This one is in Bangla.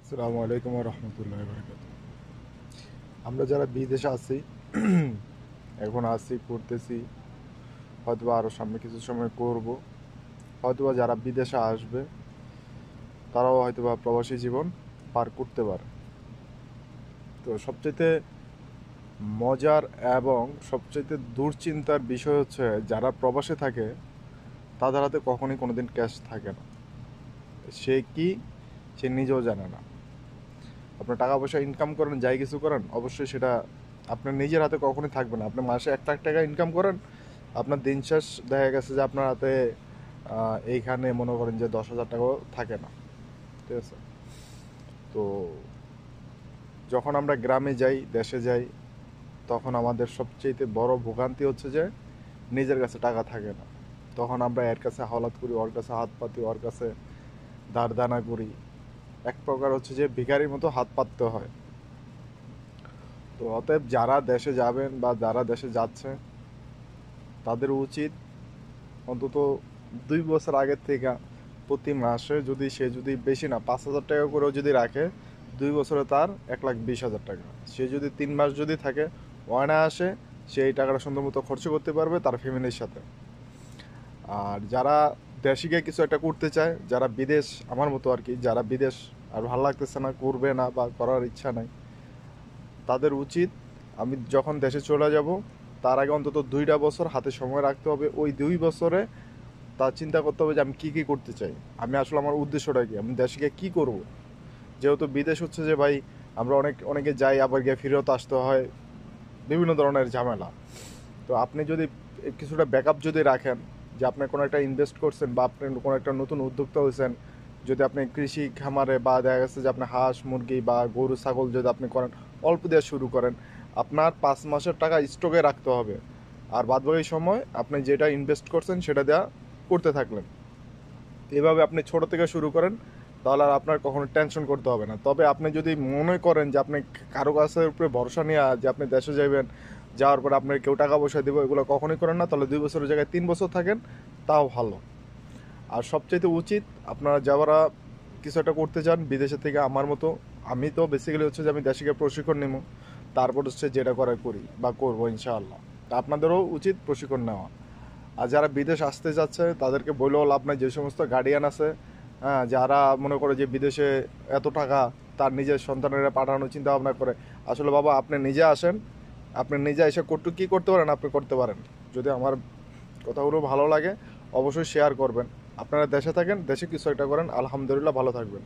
আসসালামু আলাইকুম ওয়া রাহমাতুল্লাহি ওয়া বারাকাতুহু। আমরা যারা বিদেশে আছি এখন আছি করতেছি, হয়তোবা আরও সামনে কিছু সময় করব। হয়তোবা যারা বিদেশে আসবে তারাও হয়তোবা প্রবাসী জীবন পার করতে পারে। তো সবচাইতে মজার এবং সবচাইতে দুশ্চিন্তার বিষয় হচ্ছে যারা প্রবাসে থাকে তাদের হাতে কখনোই কোনোদিন ক্যাশ থাকে না। সে কি, সে নিজেও জানে না। আপনার টাকা পয়সা ইনকাম করেন, যাই কিছু করেন, অবশ্যই সেটা আপনার নিজের হাতে কখনোই থাকবে না। আপনি মাসে 1 লাখ টাকা ইনকাম করেন, আপনার দিন শেষ দেখা গেছে যে আপনার হাতে এইখানে মনে করেন যে 10,000 টাকাও থাকে না। ঠিক আছে? তো যখন আমরা গ্রামে যাই, দেশে যাই, তখন আমাদের সবচেয়ে বড় ভোগান্তি হচ্ছে যে নিজের কাছে টাকা থাকে না। তখন আমরা এর কাছে হাওলাত করি, ওর কাছে হাত পাতি, ওর কাছে ধার দানা করি। এক প্রকার হচ্ছে যে ভিখারির মতো হাত পাততে হয়। তো অতএব যারা দেশে যাবেন বা যারা দেশে যাচ্ছে তাদের উচিত অন্তত 2 বছর আগের থেকে প্রতি মাসে সে যদি বেশি না 5,000 টাকা করেও যদি রাখে, 2 বছরে তার 1,20,000 টাকা। সে যদি 3 মাস যদি থাকে, অনায়াসে সে এই টাকাটা সুন্দর মতো খরচ করতে পারবে তার ফ্যামিলির সাথে। আর যারা দেশে গিয়ে কিছু একটা করতে চায়, যারা বিদেশ আমার মতো আর কি, যারা বিদেশ আর ভালো লাগতেছে না, করবে না বা করার ইচ্ছা নাই, তাদের উচিত আমি যখন দেশে চলে যাব তার আগে অন্তত 2টা বছর হাতে সময় রাখতে হবে। ওই 2 বছরে তা চিন্তা করতে হবে যে আমি কী কী করতে চাই, আমি আসলে আমার উদ্দেশ্যটা কি, আমি দেশে গিয়ে কী করবো। যেহেতু বিদেশ হচ্ছে যে ভাই, আমরা অনেকে যাই আবার গিয়ে ফেরত আসতে হয়, বিভিন্ন ধরনের ঝামেলা। তো আপনি যদি কিছুটা ব্যাকআপ যদি রাখেন, যে আপনি কোনো একটা ইনভেস্ট করছেন বা আপনি কোনো একটা নতুন উদ্যোক্তা হয়েছেন, যদি আপনি কৃষি খামারে বা দেখা গেছে যে আপনি হাঁস মুরগি বা গরু ছাগল যদি আপনি করেন, অল্প দিয়ে শুরু করেন, আপনার 5 মাসের টাকা স্টকে রাখতে হবে। আর বাদবাকি সময় আপনি যেটা ইনভেস্ট করছেন সেটা দেওয়া করতে থাকলেন। এভাবে আপনি ছোট থেকে শুরু করেন, তাহলে আর আপনার কখনো টেনশন করতে হবে না। তবে আপনি যদি মনে করেন যে আপনি কারো কাছের উপরে ভরসা নিয়ে যে আপনি দেশে যাবেন, যাওয়ার পরে আপনার কেউ টাকা পয়সা দেবো, এগুলো কখনোই করেন না। তাহলে 2 বছরের জায়গায় 3 বছর থাকেন, তাও ভালো। আর সবচাইতে উচিত আপনারা যারা কিছু একটা করতে চান বিদেশে থেকে, আমার মতো, আমি তো বেসিক্যালি হচ্ছে যে আমি দেশে গিয়ে প্রশিক্ষণ নেব, তারপর হচ্ছে যেটা করার করি বা করবো ইনশাআল্লাহ। তা আপনাদেরও উচিত প্রশিক্ষণ নেওয়া। আর যারা বিদেশ আসতে যাচ্ছে তাদেরকে বলেও লাভ নাই, যে সমস্ত গার্ডিয়ান আছে, হ্যাঁ, যারা মনে করে যে বিদেশে এত টাকা তার নিজের সন্তানেরা পাঠানোর চিন্তা ভাবনা করে। আসলে বাবা, আপনি নিজে আসেন, আপনি নিজে এসে কী করতে পারেন আপনি করতে পারেন। যদি আমার কথাগুলো ভালো লাগে অবশ্যই শেয়ার করবেন। আপনারা দেশে থাকেন, দেশে কিছু একটা করেন, আলহামদুলিল্লাহ ভালো থাকবেন।